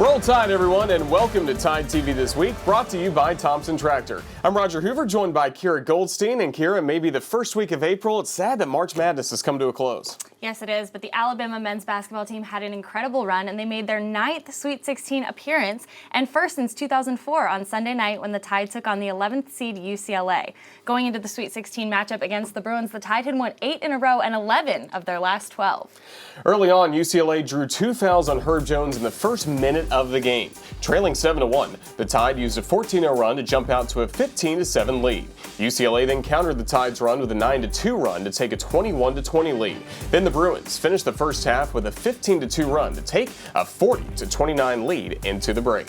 Roll Tide, everyone, and welcome to Tide TV This Week, brought to you by Thompson Tractor. I'm Roger Hoover, joined by Kira Goldstein. And Kira, maybe the first week of April, it's sad that March Madness has come to a close. Yes, it is, but the Alabama men's basketball team had an incredible run, and they made their 9th Sweet 16 appearance, and first since 2004 on Sunday night when the Tide took on the 11th seed UCLA. Going into the Sweet 16 matchup against the Bruins, the Tide had won 8 in a row and 11 of their last 12. Early on, UCLA drew 2 fouls on Herb Jones in the first minute of the game. Trailing 7-1, the Tide used a 14-0 run to jump out to a 15-7 lead. UCLA then countered the Tide's run with a 9-2 run to take a 21-20 lead. Then the Bruins finished the first half with a 15-2 run to take a 40-29 lead into the break.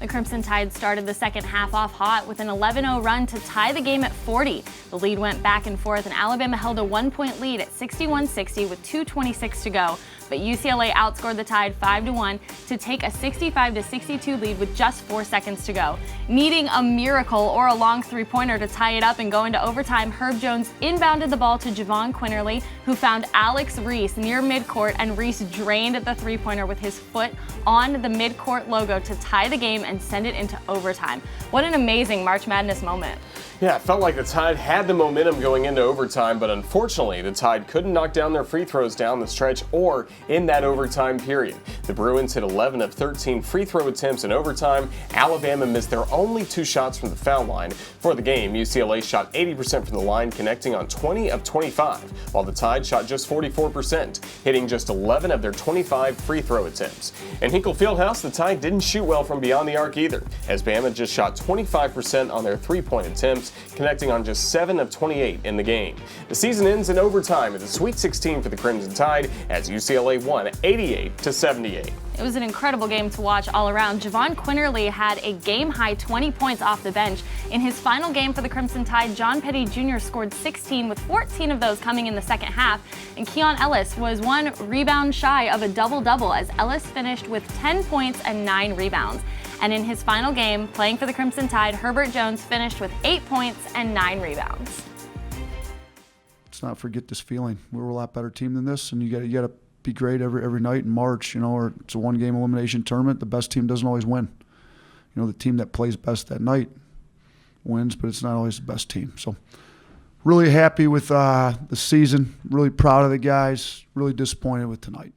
The Crimson Tide started the second half off hot with an 11-0 run to tie the game at 40. The lead went back and forth, and Alabama held a 1-point lead at 61-60 with 2:26 to go. But UCLA outscored the Tide 5-1 to take a 65-62 lead with just 4 seconds to go. Needing a miracle or a long three-pointer to tie it up and go into overtime, Herb Jones inbounded the ball to Javon Quinterly, who found Alex Reese near midcourt, and Reese drained the three-pointer with his foot on the midcourt logo to tie the game and send it into overtime. What an amazing March Madness moment. Yeah, it felt like the Tide had the momentum going into overtime, but unfortunately, the Tide couldn't knock down their free throws down the stretch or in that overtime period. The Bruins hit 11 of 13 free throw attempts in overtime. Alabama missed their only 2 shots from the foul line. For the game, UCLA shot 80% from the line, connecting on 20 of 25, while the Tide shot just 44%, hitting just 11 of their 25 free throw attempps. In Hinkle Fieldhouse, the Tide didn't shoot well from beyond the arc either, as Bama just shot 25% on their three-point attempts, connecting on just 7 of 28 in the game. The season ends in overtime at the Sweet 16 for the Crimson Tide as UCLA won 88-78. It was an incredible game to watch all around. Javon Quinterly had a game-high 20 points off the bench. In his final game for the Crimson Tide, John Petty Jr. scored 16, with 14 of those coming in the second half. And Keon Ellis was 1 rebound shy of a double-double, as Ellis finished with 10 points and 9 rebounds. And in his final game, playing for the Crimson Tide, Herbert Jones finished with 8 points and 9 rebounds. Let's not forget this feeling. We're a lot better team than this, and you got to be great every night in March, or it's a one-game elimination tournament. The best team doesn't always win. The team that plays best that night wins, but it's not always the best team. So really happy with the season, really proud of the guys, really disappointed with tonight.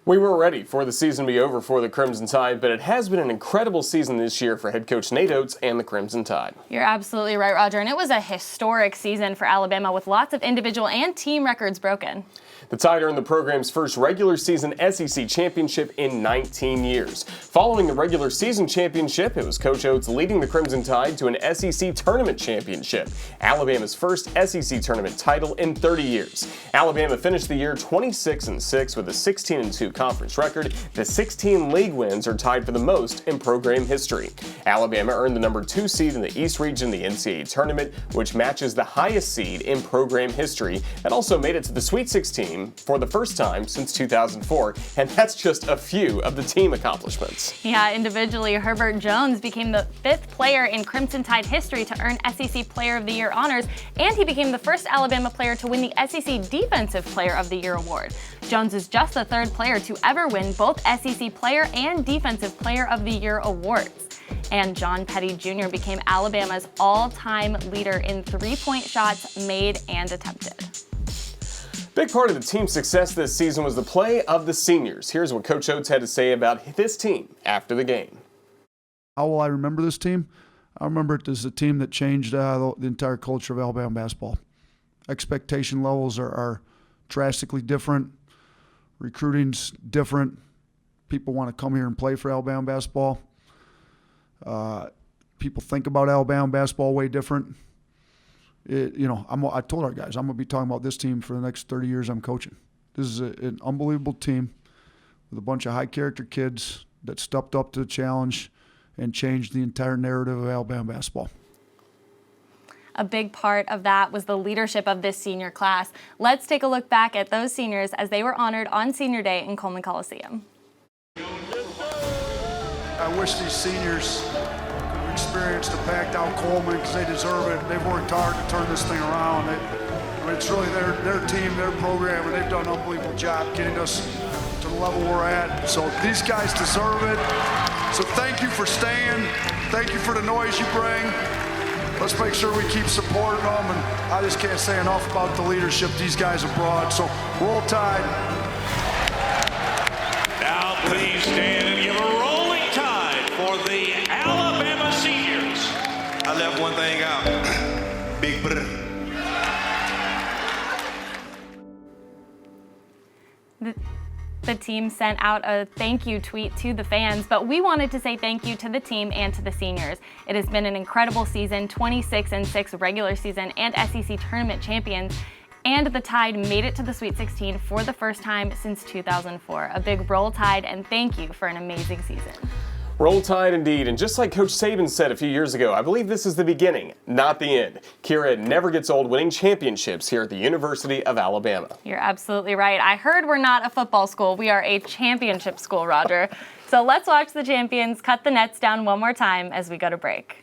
We were ready for the season to be over for the Crimson Tide, but it has been an incredible season this year for head coach Nate Oates and the Crimson Tide. You're absolutely right, Roger, and it was a historic season for Alabama with lots of individual and team records broken. The Tide earned the program's first regular season SEC championship in 19 years. Following the regular season championship, it was Coach Oates leading the Crimson Tide to an SEC tournament championship, Alabama's first SEC tournament title in 30 years. Alabama finished the year 26-6 with a 16-2 conference record. The 16 league wins are tied for the most in program history. Alabama earned the number 2 seed in the East region of the NCAA tournament, which matches the highest seed in program history, and also made it to the Sweet 16 for the first time since 2004, and that's just a few of the team accomplishments. Yeah, individually, Herbert Jones became the 5th player in Crimson Tide history to earn SEC Player of the Year honors, and he became the first Alabama player to win the SEC Defensive Player of the Year award. Jones is just the 3rd player to ever win both SEC Player and Defensive Player of the Year awards. And John Petty Jr. became Alabama's all-time leader in three-point shots made and attempted. Big part of the team's success this season was the play of the seniors. Here's what Coach Oates had to say about this team after the game. How will I remember this team? I remember it as a team that changed the entire culture of Alabama basketball. Expectation levels are drastically different. Recruiting's different. People want to come here and play for Alabama basketball. People think about Alabama basketball way different. I told our guys, I'm going to be talking about this team for the next 30 years I'm coaching. This is an unbelievable team with a bunch of high-character kids that stepped up to the challenge and changed the entire narrative of Alabama basketball. A big part of that was the leadership of this senior class. Let's take a look back at those seniors as they were honored on Senior Day in Coleman Coliseum. I wish these seniors experienced a packed out Coleman because they deserve it. They've worked hard to turn this thing around. It's really their team, their program, and they've done an unbelievable job getting us to the level we're at. So these guys deserve it. So thank you for staying. Thank you for the noise you bring. Let's make sure we keep supporting them. And I just can't say enough about the leadership these guys have brought. So roll Tide. Now please stand and give a rolling Tide for the Alabama seniors. I left one thing out. Big brother. The team sent out a thank you tweet to the fans, but we wanted to say thank you to the team and to the seniors. It has been an incredible season, 26-6 regular season and SEC tournament champions, and the Tide made it to the Sweet 16 for the first time since 2004. A big roll Tide and thank you for an amazing season. Roll Tide indeed, and just like Coach Saban said a few years ago, I believe this is the beginning, not the end. Kira, it never gets old winning championships here at the University of Alabama. You're absolutely right. I heard we're not a football school, we are a championship school, Roger. So let's watch the champions cut the nets down one more time as we go to break.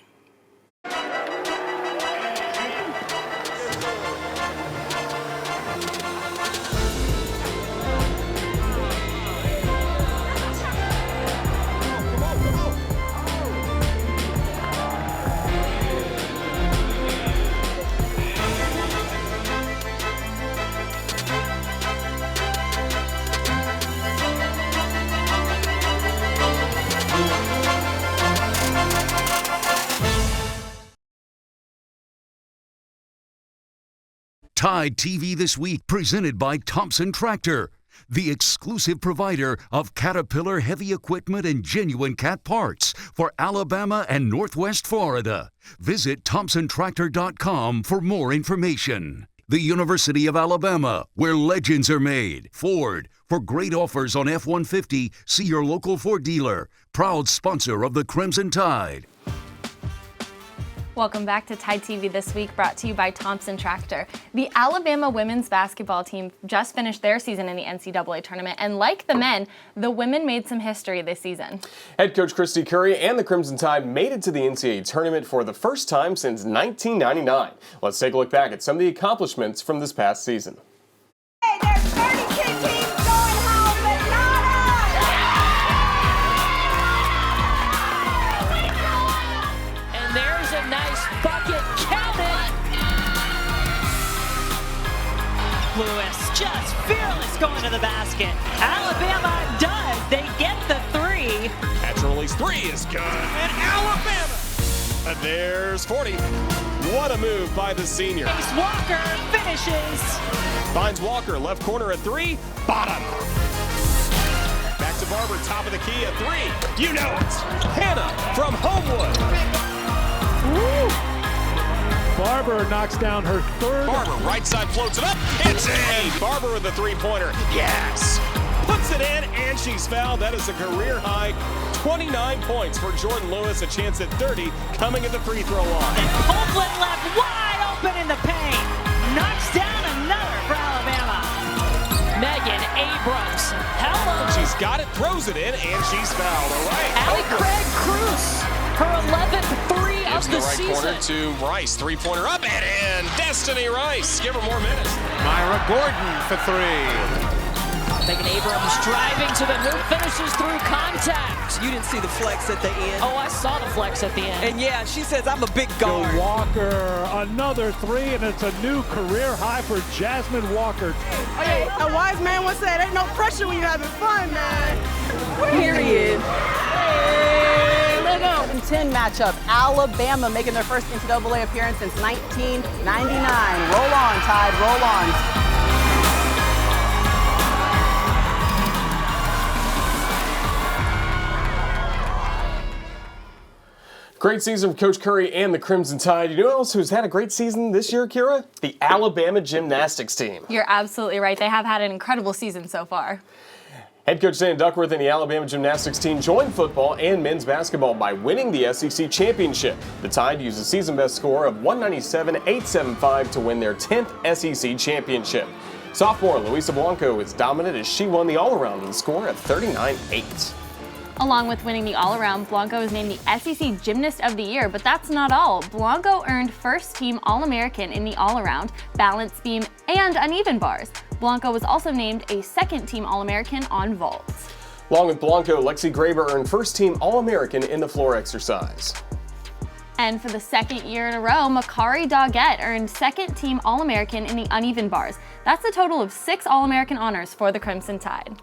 TideTV This Week, presented by Thompson Tractor, the exclusive provider of Caterpillar heavy equipment and genuine cat parts for Alabama and Northwest Florida. Visit ThompsonTractor.com for more information. The University of Alabama, where legends are made. Ford, for great offers on F-150, see your local Ford dealer. Proud sponsor of the Crimson Tide. Welcome back to TideTV This Week, brought to you by Thompson Tractor. The Alabama women's basketball team just finished their season in the NCAA tournament, and like the men, the women made some history this season. Head coach Christy Curry and the Crimson Tide made it to the NCAA tournament for the first time since 1999. Let's take a look back at some of the accomplishments from this past season. Hey, there's 32 teams going home, but not us! And there's a nice bucket, count it! Lewis just fearless going to the basket. Alabama does, they get the three. Natural release three is good. And Alabama! And there's 40. What a move by the senior. Ace Walker finishes. Finds Walker, left corner at three, bottom. Back to Barber, top of the key at three. You know it. Hannah from Homewood. Barber knocks down her third. Barber, right side floats it up. It's in. Barber with the three-pointer. Yes. Puts it in, and she's fouled. That is a career high 29 points for Jordan Lewis. A chance at 30 coming at the free throw line. And Copeland left wide open in the paint. Knocks down another for Alabama. Megan Abrams. Hello. She's got it, throws it in, and she's fouled. All right. Allie Craig Cruz. Her 11th three of the right season. Corner to Rice. Three-pointer up and in. Destiny Rice. Give her more minutes. Myra Gordon for three. Megan Abrams driving to the hoop, finishes through contact. You didn't see the flex at the end. Oh, I saw the flex at the end. And yeah, she says, I'm a big guard. Walker, another three, and it's a new career high for Jasmine Walker. Hey, a wise man once said, ain't no pressure when you're having fun, man. Period. Hey, look out. 10 matchup. Alabama making their first NCAA appearance since 1999. Roll on, Tide, roll on. Great season from Coach Curry and the Crimson Tide. You know who else who's had a great season this year, Kira? The Alabama gymnastics team. You're absolutely right. They have had an incredible season so far. Head coach Dan Duckworth and the Alabama gymnastics team joined football and men's basketball by winning the SEC championship. The Tide used a season-best score of 197.875 to win their 10th SEC championship. Sophomore Luisa Blanco is dominant as she won the all-around with a score of 39.8. Along with winning the all-around, Blanco is named the SEC Gymnast of the Year, but that's not all. Blanco earned first-team All-American in the all-around, balance beam, and uneven bars. Blanco was also named a second-team All-American on vault. Along with Blanco, Lexi Graber earned first-team All-American in the floor exercise. And for the second year in a row, Makari Doggett earned second-team All-American in the uneven bars. That's a total of 6 All-American honors for the Crimson Tide.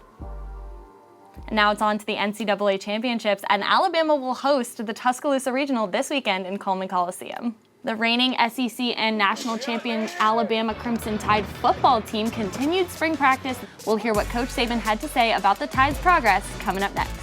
And now it's on to the NCAA Championships, and Alabama will host the Tuscaloosa Regional this weekend in Coleman Coliseum. The reigning SEC and national champion Alabama Crimson Tide football team continued spring practice. We'll hear what Coach Saban had to say about the Tide's progress coming up next.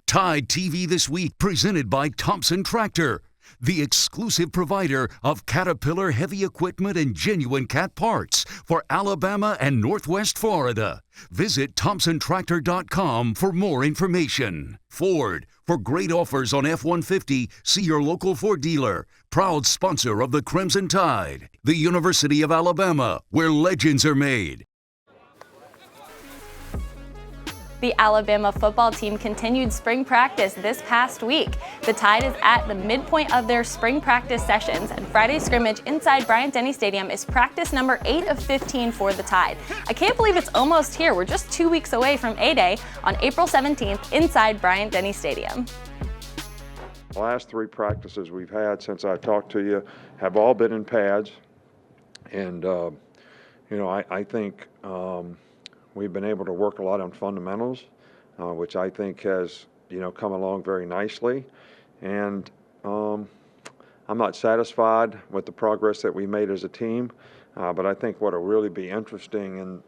TideTV This Week, presented by Thompson Tractor, the exclusive provider of Caterpillar heavy equipment and genuine cat parts for Alabama and Northwest Florida. Visit ThompsonTractor.com for more information. Ford, for great offers on F-150, see your local Ford dealer. Proud sponsor of the Crimson Tide. The University of Alabama, where legends are made. The Alabama football team continued spring practice this past week. The Tide is at the midpoint of their spring practice sessions, and Friday's scrimmage inside Bryant-Denny Stadium is practice number 8 of 15 for the Tide. I can't believe it's almost here. We're just 2 weeks away from A-Day on April 17th inside Bryant-Denny Stadium. The last 3 practices we've had since I talked to you have all been in pads, and I think we've been able to work a lot on fundamentals, which I think has, come along very nicely. And I'm not satisfied with the progress that we made as a team, but I think what will really be interesting in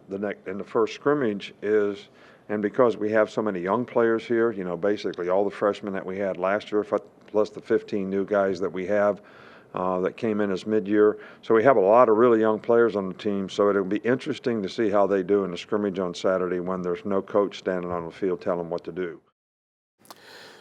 the first scrimmage is, and because we have so many young players here, basically all the freshmen that we had last year, plus the 15 new guys that we have that came in as mid-year. So we have a lot of really young players on the team, so it'll be interesting to see how they do in the scrimmage on Saturday when there's no coach standing on the field telling them what to do.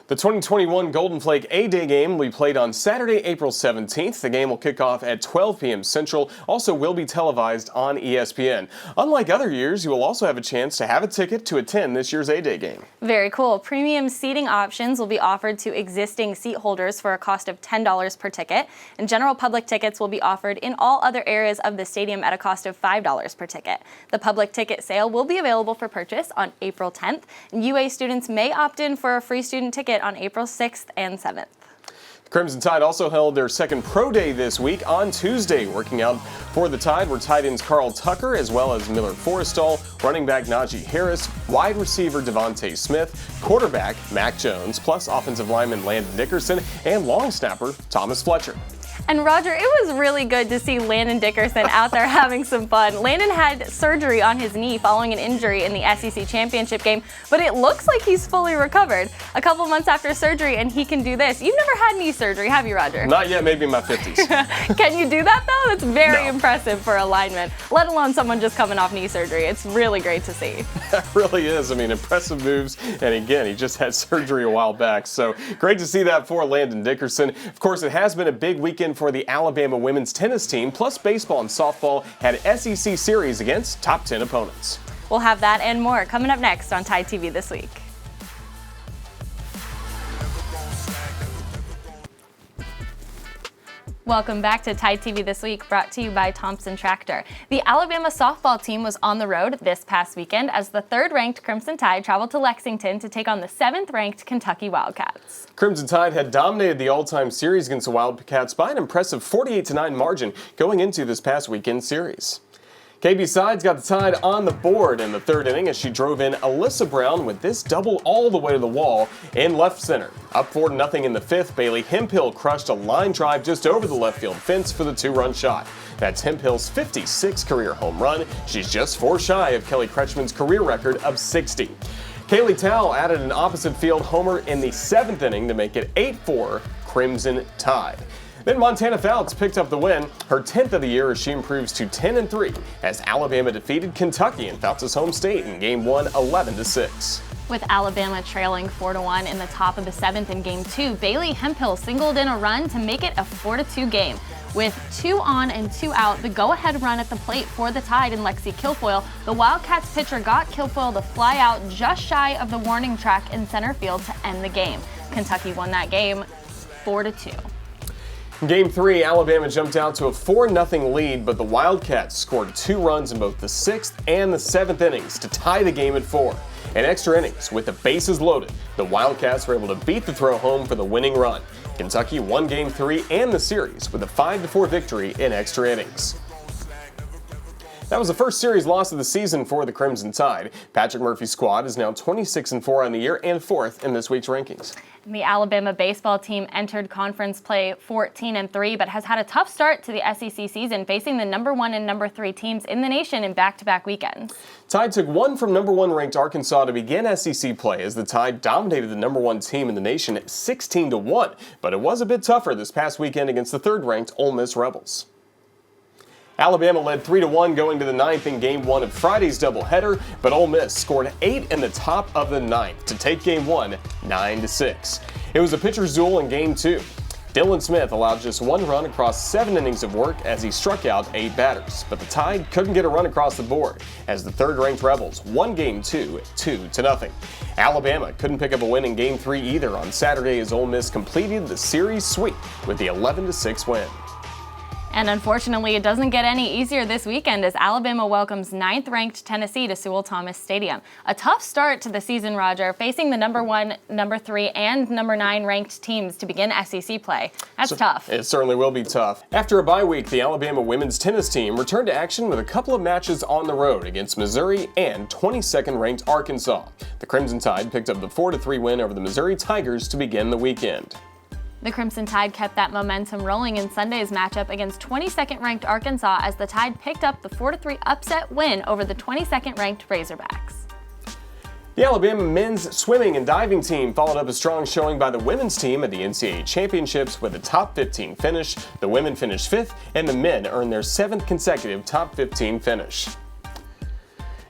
The 2021 Golden Flake A-Day game will be played on Saturday, April 17th. The game will kick off at 12 p.m. Central. Also will be televised on ESPN. Unlike other years, you will also have a chance to have a ticket to attend this year's A-Day game. Very cool. Premium seating options will be offered to existing seat holders for a cost of $10 per ticket, and general public tickets will be offered in all other areas of the stadium at a cost of $5 per ticket. The public ticket sale will be available for purchase on April 10th, and UA students may opt in for a free student ticket on April 6th and 7th. The Crimson Tide also held their second pro day this week on Tuesday. Working out for the Tide were tight ends Carl Tucker as well as Miller Forrestal, running back Najee Harris, wide receiver Devontae Smith, quarterback Mac Jones, plus offensive lineman Landon Dickerson and long snapper Thomas Fletcher. And Roger, it was really good to see Landon Dickerson out there having some fun. Landon had surgery on his knee following an injury in the SEC championship game, but it looks like he's fully recovered. A couple months after surgery, and he can do this. You've never had knee surgery, have you, Roger? Not yet, maybe in my 50s. Can you do that, though? That's very impressive for a lineman, let alone someone just coming off knee surgery. It's really great to see. That really is. I mean, impressive moves. And again, he just had surgery a while back. So great to see that for Landon Dickerson. Of course, it has been a big weekend for the Alabama women's tennis team, plus baseball and softball had SEC series against top 10 opponents. We'll have that and more coming up next on TideTV This Week. Welcome back to TideTV This Week, brought to you by Thompson Tractor. The Alabama softball team was on the road this past weekend as the 3rd-ranked Crimson Tide traveled to Lexington to take on the 7th-ranked Kentucky Wildcats. Crimson Tide had dominated the all-time series against the Wildcats by an impressive 48-9 margin going into this past weekend series. KB Sides got the Tide on the board in the 3rd inning as she drove in Alyssa Brown with this double all the way to the wall in left center. Up 4-0 in the 5th, Bailey Hemphill crushed a line drive just over the left field fence for the 2-run shot. That's Hemphill's 56th career home run. She's just 4 shy of Kelly Kretschmann's career record of 60. Kaylee Towle added an opposite field homer in the 7th inning to make it 8-4 Crimson Tide. Then Montana Fouts picked up the win, her 10th of the year as she improves to 10-3 as Alabama defeated Kentucky in Fouts' home state in Game 1 11-6. With Alabama trailing 4-1 in the top of the 7th in Game 2, Bailey Hemphill singled in a run to make it a 4-2 game. With 2 on and 2 out, the go-ahead run at the plate for the Tide in Lexi Kilfoyle, the Wildcats pitcher got Kilfoyle to fly out just shy of the warning track in center field to end the game. Kentucky won that game 4-2. In Game 3, Alabama jumped out to a 4-0 lead, but the Wildcats scored 2 runs in both the 6th and the 7th innings to tie the game at 4. In extra innings, with the bases loaded, the Wildcats were able to beat the throw home for the winning run. Kentucky won Game 3 and the series with a 5-4 victory in extra innings. That was the first series loss of the season for the Crimson Tide. Patrick Murphy's squad is now 26-4 on the year and 4th in this week's rankings. The Alabama baseball team entered conference play 14-3, but has had a tough start to the SEC season, facing the number 1 and number 3 teams in the nation in back-to-back weekends. Tide took one from number 1 ranked Arkansas to begin SEC play as the Tide dominated the number 1 team in the nation at 16-1, but it was a bit tougher this past weekend against the 3rd ranked Ole Miss Rebels. Alabama led 3-1 going to the 9th in Game 1 of Friday's doubleheader, but Ole Miss scored 8 in the top of the 9th to take Game 1 9-6. It was a pitcher's duel in Game 2. Dylan Smith allowed just 1 run across 7 innings of work as he struck out 8 batters, but the Tide couldn't get a run across the board as the 3rd-ranked Rebels won Game 2 2-0. Alabama couldn't pick up a win in Game 3 either on Saturday as Ole Miss completed the series sweep with the 11-6 win. And unfortunately, it doesn't get any easier this weekend as Alabama welcomes 9th-ranked Tennessee to Sewell-Thomas Stadium. A tough start to the season, Roger, facing the number 1, number 3, and number 9 ranked teams to begin SEC play. That's tough. It certainly will be tough. After a bye week, the Alabama women's tennis team returned to action with a couple of matches on the road against Missouri and 22nd-ranked Arkansas. The Crimson Tide picked up the 4-3 win over the Missouri Tigers to begin the weekend. The Crimson Tide kept that momentum rolling in Sunday's matchup against 22nd-ranked Arkansas as the Tide picked up the 4-3 upset win over the 22nd-ranked Razorbacks. The Alabama men's swimming and diving team followed up a strong showing by the women's team at the NCAA Championships with a top 15 finish. The women finished 5th, and the men earned their 7th consecutive top 15 finish.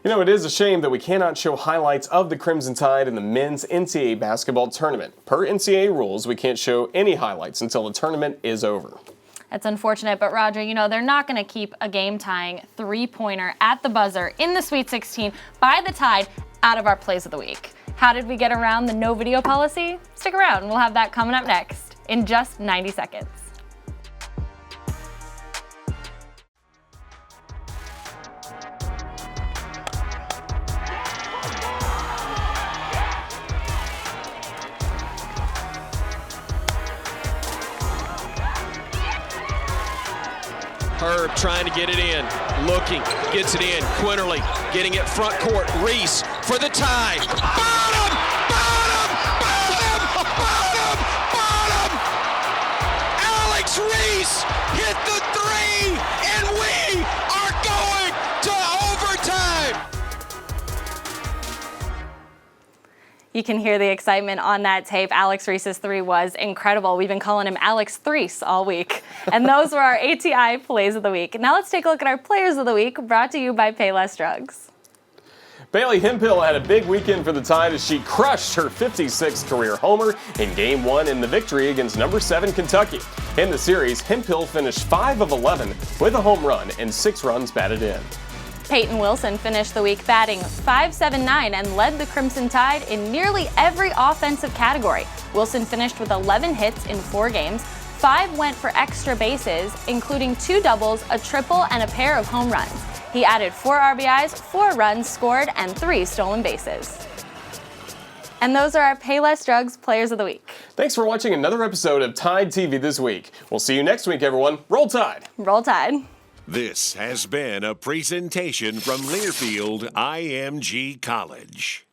You know, it is a shame that we cannot show highlights of the Crimson Tide in the men's NCAA basketball tournament. Per NCAA rules, we can't show any highlights until the tournament is over. That's unfortunate, but Roger, you know, they're not going to keep a game-tying 3-pointer at the buzzer in the Sweet 16 by the Tide out of our plays of the week. How did we get around the no video policy? Stick around, we'll have that coming up next in just 90 seconds. Herb trying to get it in, looking, gets it in. Quinterly getting it front court. Reese for the tie. Bottom! Bottom! Bottom! Bottom! Bottom! Alex Reese hit the 3, and we are going to overtime! You can hear the excitement on that tape. Alex Reese's 3 was incredible. We've been calling him Alex Threes all week. And those were our ATI Plays of the Week. Now let's take a look at our Players of the Week, brought to you by Payless Drugs. Bailey Hemphill had a big weekend for the Tide as she crushed her 56th career homer in Game 1 in the victory against number 7 Kentucky. In the series, Hemphill finished 5 of 11 with a home run and 6 runs batted in. Peyton Wilson finished the week batting .579 and led the Crimson Tide in nearly every offensive category. Wilson finished with 11 hits in 4 games. 5 went for extra bases, including 2 doubles, a triple, and a pair of home runs. He added 4 RBIs, 4 runs scored, and 3 stolen bases. And those are our Payless Drugs Players of the Week. Thanks for watching another episode of Tide TV this week. We'll see you next week, everyone. Roll Tide! Roll Tide! This has been a presentation from Learfield IMG College.